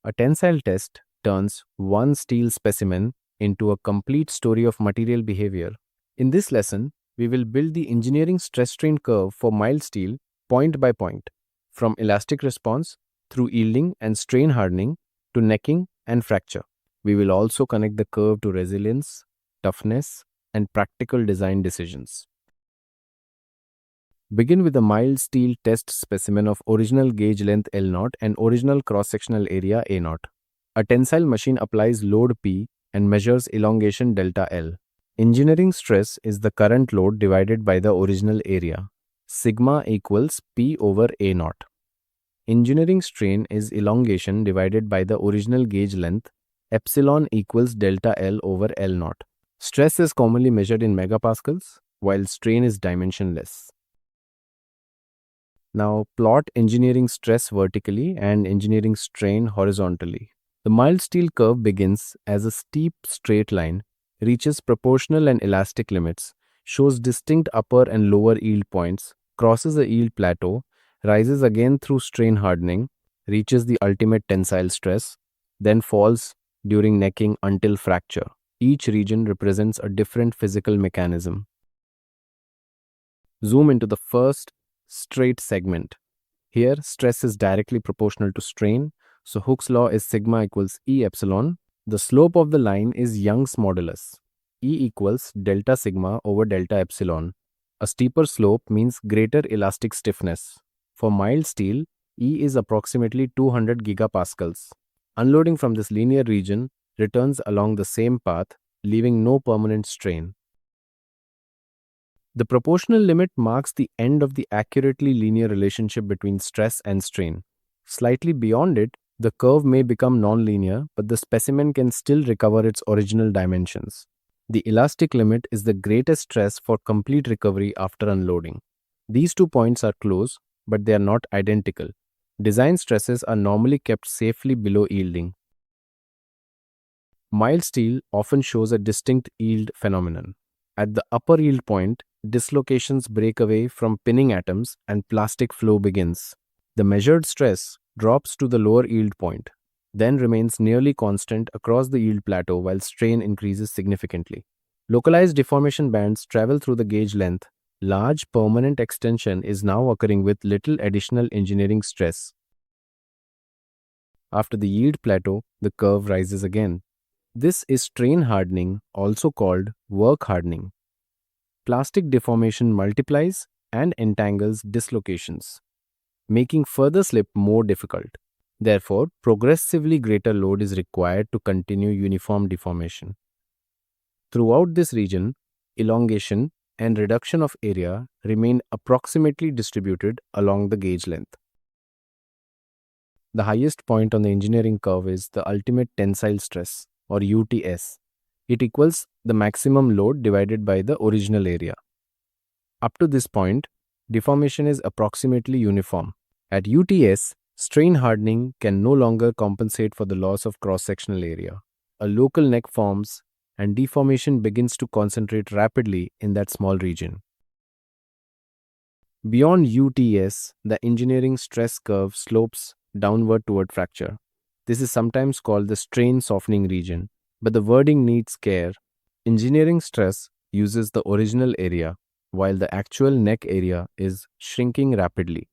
A tensile test turns one steel specimen into a complete story of material behavior. In this lesson, we will build the engineering stress strain curve for mild steel point by point, from elastic response through yielding and strain hardening to necking and fracture. We will also connect the curve to resilience, toughness, and practical design decisions. Begin with a mild steel test specimen of original gauge length L0 and original cross-sectional area A0. A tensile machine applies load P and measures elongation delta L. Engineering stress is the current load divided by the original area. Sigma equals P over A0. Engineering strain is elongation divided by the original gauge length. Epsilon equals delta L over L0. Stress is commonly measured in megapascals, while strain is dimensionless. Now plot engineering stress vertically and engineering strain horizontally. The mild steel curve begins as a steep straight line, reaches proportional and elastic limits, shows distinct upper and lower yield points, crosses a yield plateau, rises again through strain hardening, reaches the ultimate tensile stress, then falls during necking until fracture. Each region represents a different physical mechanism. Zoom into the first straight segment. Here, stress is directly proportional to strain, so Hooke's law is sigma equals E epsilon. The slope of the line is Young's modulus. E equals delta sigma over delta epsilon. A steeper slope means greater elastic stiffness. For mild steel, E is approximately 200 gigapascals. Unloading from this linear region returns along the same path, leaving no permanent strain. The proportional limit marks the end of the accurately linear relationship between stress and strain. Slightly beyond it, the curve may become nonlinear, but the specimen can still recover its original dimensions. The elastic limit is the greatest stress for complete recovery after unloading. These 2 points are close, but they are not identical. Design stresses are normally kept safely below yielding. Mild steel often shows a distinct yield phenomenon. At the upper yield point, dislocations break away from pinning atoms and plastic flow begins. The measured stress drops to the lower yield point, then remains nearly constant across the yield plateau while strain increases significantly. Localized deformation bands travel through the gauge length. Large permanent extension is now occurring with little additional engineering stress. After the yield plateau, the curve rises again. This is strain hardening, also called work hardening. Plastic deformation multiplies and entangles dislocations, making further slip more difficult. Therefore, progressively greater load is required to continue uniform deformation. Throughout this region, elongation and reduction of area remain approximately distributed along the gauge length. The highest point on the engineering curve is the ultimate tensile stress, or UTS. It equals the maximum load divided by the original area. Up to this point, deformation is approximately uniform. At UTS, strain hardening can no longer compensate for the loss of cross-sectional area. A local neck forms and deformation begins to concentrate rapidly in that small region. Beyond UTS, the engineering stress curve slopes downward toward fracture. This is sometimes called the strain softening region, but the wording needs care. Engineering stress uses the original area, while the actual neck area is shrinking rapidly.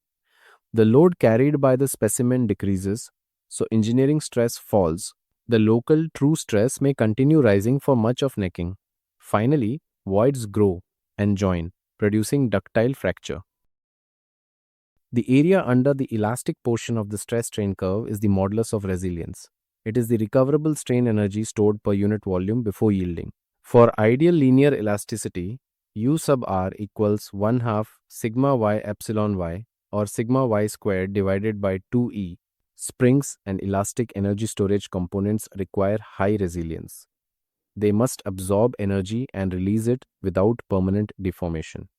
The load carried by the specimen decreases, so engineering stress falls. The local true stress may continue rising for much of necking. Finally, voids grow and join, producing ductile fracture. The area under the elastic portion of the stress strain curve is the modulus of resilience. It is the recoverable strain energy stored per unit volume before yielding. For ideal linear elasticity, U sub r equals 1/2 sigma y epsilon y, or sigma y squared divided by 2e. Springs and elastic energy storage components require high resilience. They must absorb energy and release it without permanent deformation.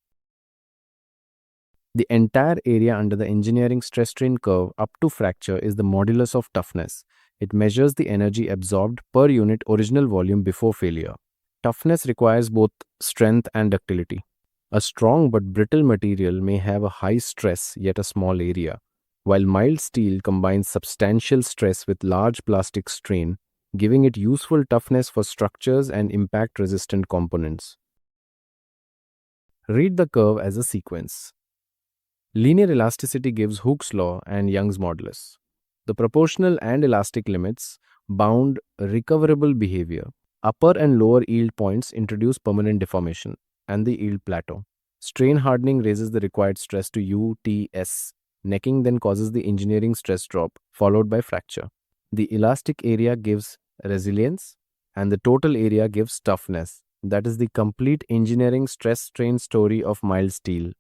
The entire area under the engineering stress strain curve up to fracture is the modulus of toughness. It measures the energy absorbed per unit original volume before failure. Toughness requires both strength and ductility. A strong but brittle material may have a high stress yet a small area. while mild steel combines substantial stress with large plastic strain, giving it useful toughness for structures and impact-resistant components. Read the curve as a sequence. Linear elasticity gives Hooke's law and Young's modulus. The proportional and elastic limits bound recoverable behavior. Upper and lower yield points introduce permanent deformation and the yield plateau. Strain hardening raises the required stress to UTS. Necking then causes the engineering stress drop, followed by fracture. The elastic area gives resilience, and the total area gives toughness. That is the complete engineering stress strain story of mild steel.